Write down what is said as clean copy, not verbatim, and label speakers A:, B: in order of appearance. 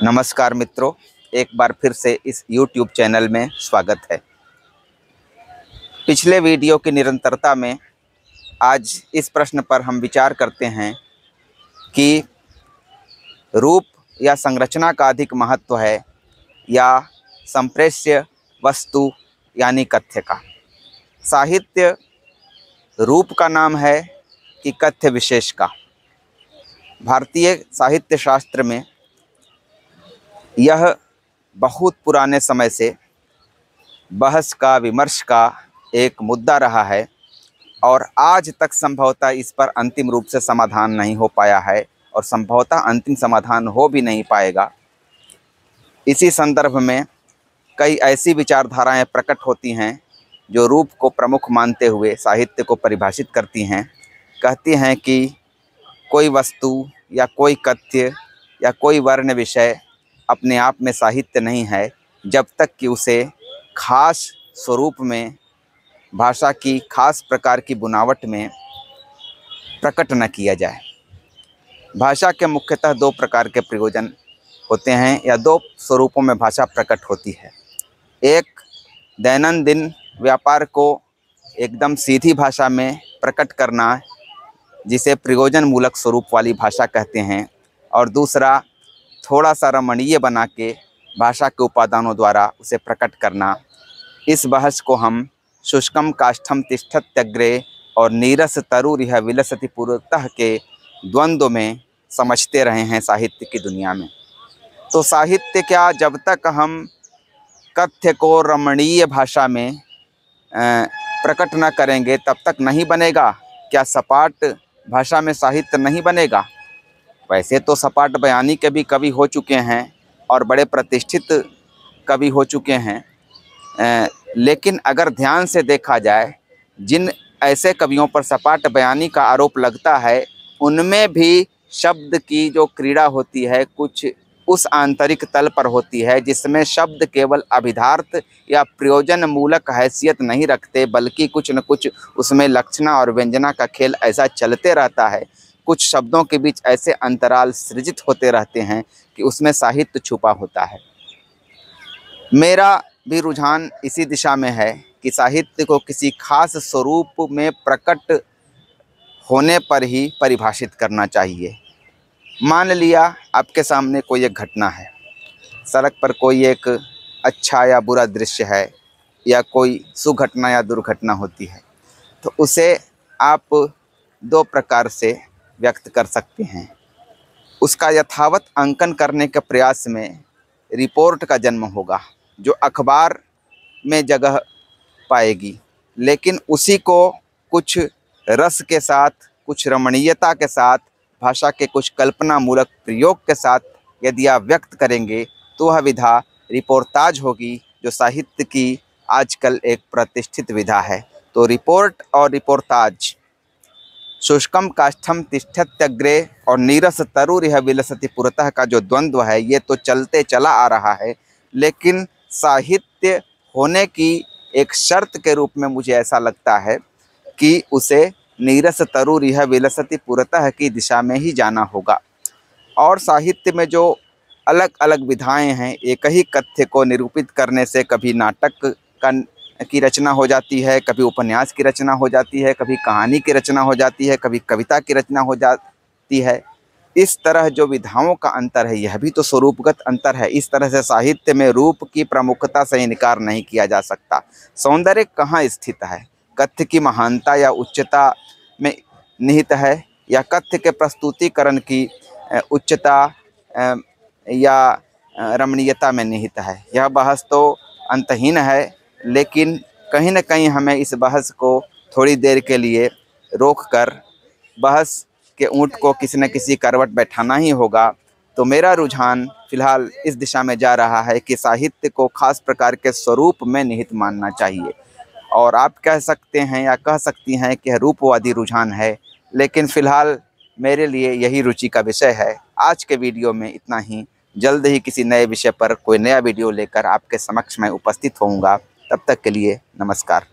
A: नमस्कार मित्रों, एक बार फिर से इस YouTube चैनल में स्वागत है। पिछले वीडियो की निरंतरता में आज इस प्रश्न पर हम विचार करते हैं कि रूप या संरचना का अधिक महत्व है या संप्रेष्य वस्तु यानी कथ्य का। साहित्य रूप का नाम है कि कथ्य विशेष का। भारतीय साहित्य शास्त्र में यह बहुत पुराने समय से बहस का, विमर्श का एक मुद्दा रहा है और आज तक संभवतः इस पर अंतिम रूप से समाधान नहीं हो पाया है और संभवतः अंतिम समाधान हो भी नहीं पाएगा। इसी संदर्भ में कई ऐसी विचारधाराएं प्रकट होती हैं जो रूप को प्रमुख मानते हुए साहित्य को परिभाषित करती हैं। कहती हैं कि कोई वस्तु या कोई कथ्य या कोई वर्ण विषय अपने आप में साहित्य नहीं है जब तक कि उसे खास स्वरूप में, भाषा की खास प्रकार की बुनावट में प्रकट न किया जाए। भाषा के मुख्यतः दो प्रकार के प्रयोजन होते हैं या दो स्वरूपों में भाषा प्रकट होती है। एक दैनंदिन व्यापार को एकदम सीधी भाषा में प्रकट करना, जिसे प्रयोजन मूलक स्वरूप वाली भाषा कहते हैं, और दूसरा थोड़ा सा रमणीय बना के भाषा के उपादानों द्वारा उसे प्रकट करना। इस बहस को हम शुष्कम काष्ठम तिष्ठत्यग्रे और नीरस तरुरिह विलसति पुरतः के द्वंद्व में समझते रहे हैं साहित्य की दुनिया में। तो साहित्य क्या, जब तक हम कथ्य को रमणीय भाषा में प्रकट न करेंगे तब तक नहीं बनेगा। क्या सपाट भाषा में साहित्य नहीं बनेगा? वैसे तो सपाट बयानी के भी कवि हो चुके हैं और बड़े प्रतिष्ठित कवि हो चुके हैं, लेकिन अगर ध्यान से देखा जाए, जिन ऐसे कवियों पर सपाट बयानी का आरोप लगता है उनमें भी शब्द की जो क्रीड़ा होती है कुछ उस आंतरिक तल पर होती है जिसमें शब्द केवल अभिधार्थ या प्रयोजन मूलक हैसियत नहीं रखते, बल्कि कुछ न कुछ उसमें लक्षणा और व्यंजना का खेल ऐसा चलते रहता है। कुछ शब्दों के बीच ऐसे अंतराल सृजित होते रहते हैं कि उसमें साहित्य छुपा होता है। मेरा भी रुझान इसी दिशा में है कि साहित्य को किसी खास स्वरूप में प्रकट होने पर ही परिभाषित करना चाहिए। मान लिया आपके सामने कोई एक घटना है, सड़क पर कोई एक अच्छा या बुरा दृश्य है या कोई सुघटना या दुर्घटना होती है, तो उसे आप दो प्रकार से व्यक्त कर सकते हैं। उसका यथावत अंकन करने के प्रयास में रिपोर्ट का जन्म होगा जो अखबार में जगह पाएगी, लेकिन उसी को कुछ रस के साथ, कुछ रमणीयता के साथ, भाषा के कुछ कल्पना मूलक प्रयोग के साथ यदि आप व्यक्त करेंगे तो वह विधा रिपोर्टाज होगी, जो साहित्य की आजकल एक प्रतिष्ठित विधा है। तो रिपोर्ट और रिपोर्टाज, शुष्कम काष्ठम तिष्ठत्यग्रे और नीरस तरुरिह विलसति पुरतः का जो द्वंद्व है ये तो चलते चला आ रहा है, लेकिन साहित्य होने की एक शर्त के रूप में मुझे ऐसा लगता है कि उसे नीरस तरुरिह विलसति पुरतः की दिशा में ही जाना होगा। और साहित्य में जो अलग अलग विधाएं हैं, एक ही कथ्य को निरूपित करने से कभी नाटक की रचना हो जाती है, कभी उपन्यास की रचना हो जाती है, कभी कहानी की रचना हो जाती है, कभी कविता की रचना हो जाती है। इस तरह जो विधाओं का अंतर है यह भी तो स्वरूपगत अंतर है। इस तरह से साहित्य में रूप की प्रमुखता से इनकार नहीं किया जा सकता। सौंदर्य कहाँ स्थित है? कथ्य की महानता या उच्चता में निहित है या कथ्य के प्रस्तुतिकरण की उच्चता या रमणीयता में निहित है? यह बहस तो अंतहीन है, लेकिन कहीं न कहीं हमें इस बहस को थोड़ी देर के लिए रोककर बहस के ऊँट को किसी न किसी करवट बैठाना ही होगा। तो मेरा रुझान फिलहाल इस दिशा में जा रहा है कि साहित्य को खास प्रकार के स्वरूप में निहित मानना चाहिए। और आप कह सकते हैं या कह सकती हैं कि रूपवादी रुझान है, लेकिन फ़िलहाल मेरे लिए यही रुचि का विषय है। आज के वीडियो में इतना ही। जल्द ही किसी नए विषय पर कोई नया वीडियो लेकर आपके समक्ष मैं उपस्थित होऊंगा। तब तक के लिए नमस्कार।